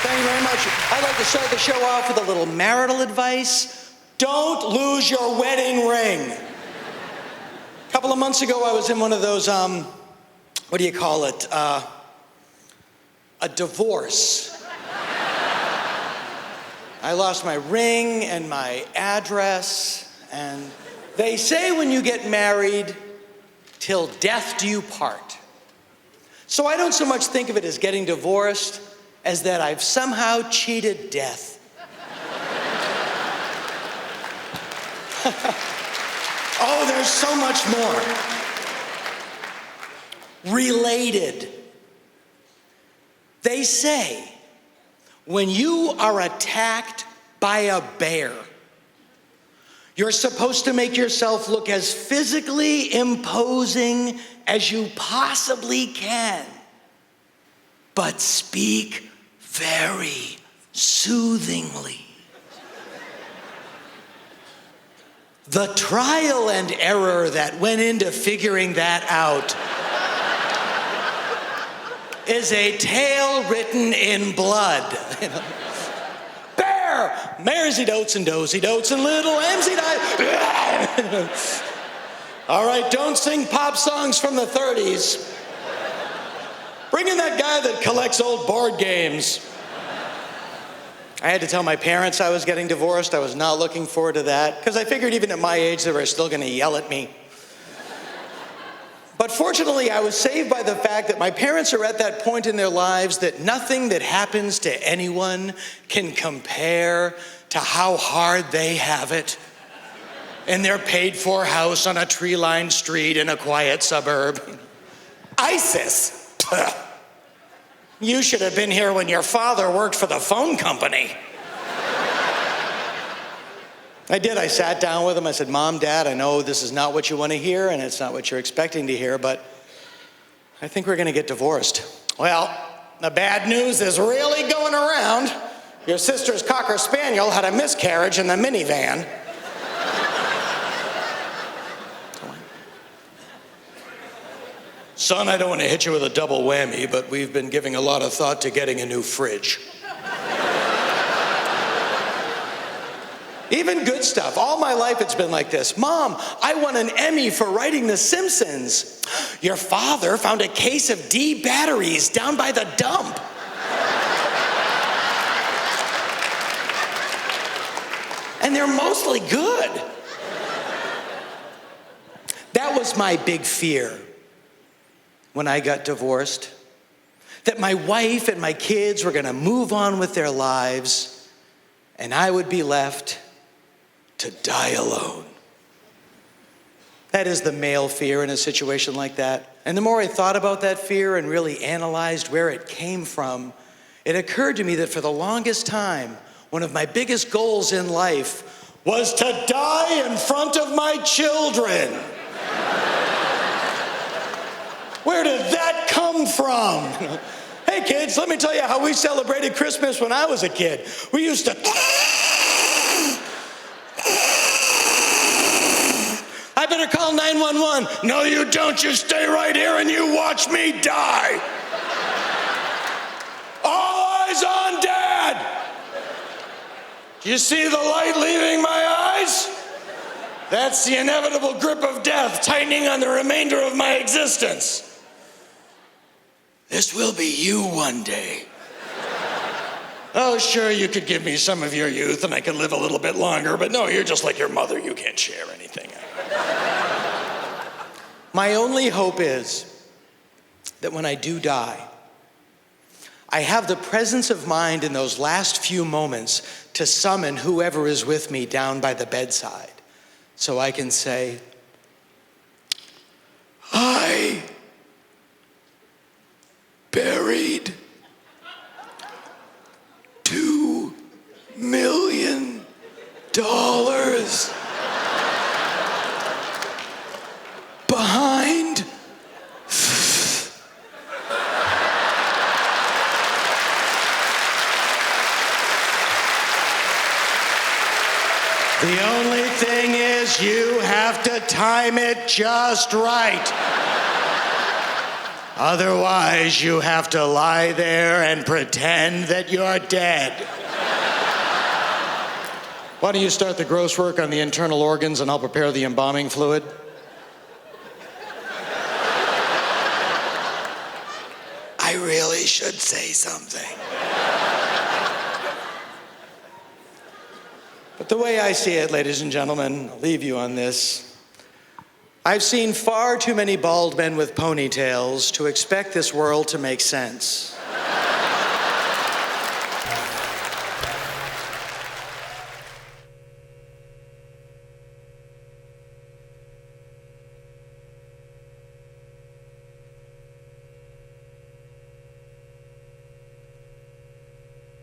Thank you very much. I'd like to start the show off with a little marital advice. Don't lose your wedding ring. A couple of months ago, I was in one of those, what do you call it? A divorce. I lost my ring and my address, and they say when you get married, till death do you part. So I don't so much think of it as getting divorced as that I've somehow cheated death. Oh, there's so much more. Related. They say when you are attacked by a bear, you're supposed to make yourself look as physically imposing as you possibly can, but speak very soothingly. The trial and error that went into figuring that out is a tale written in blood. Bear, maresy dotes and dozy dotes and little lambsy die. All right, don't sing pop songs from the 30s. Bring in that guy that collects old board games. I had to tell my parents I was getting divorced. I was not looking forward to that, because I figured even at my age they were still gonna yell at me. But fortunately, I was saved by the fact that my parents are at that point in their lives that nothing that happens to anyone can compare to how hard they have it in their paid-for house on a tree-lined street in a quiet suburb. ISIS. You should have been here when your father worked for the phone company. I did. I sat down with him. I said, Mom, Dad, I know this is not what you want to hear, and it's not what you're expecting to hear, but I think we're going to get divorced. Well, the bad news is really going around. Your sister's Cocker Spaniel had a miscarriage in the minivan. Son, I don't want to hit you with a double whammy, but we've been giving a lot of thought to getting a new fridge. Even good stuff. All my life it's been like this. Mom, I won an Emmy for writing The Simpsons. Your father found a case of D batteries down by the dump. And they're mostly good. That was my big fear when I got divorced, that my wife and my kids were gonna move on with their lives and I would be left to die alone. That is the male fear in a situation like that. And the more I thought about that fear and really analyzed where it came from, it occurred to me that for the longest time, one of my biggest goals in life was to die in front of my children. Where did that come from? Hey kids, let me tell you how we celebrated Christmas when I was a kid. We used to... I better call 911. No, you don't. You stay right here and you watch me die. All eyes on Dad. Do you see the light leaving my eyes? That's the inevitable grip of death tightening on the remainder of my existence. This will be you one day. Oh, sure, you could give me some of your youth and I could live a little bit longer, but no, you're just like your mother. You can't share anything. My only hope is that when I do die, I have the presence of mind in those last few moments to summon whoever is with me down by the bedside so I can say, I buried $2 million. Behind the only thing is you have to time it just right. Otherwise, you have to lie there and pretend that you're dead. Why don't you start the gross work on the internal organs and I'll prepare the embalming fluid? I really should say something. But the way I see it, ladies and gentlemen, I'll leave you on this. I've seen far too many bald men with ponytails to expect this world to make sense.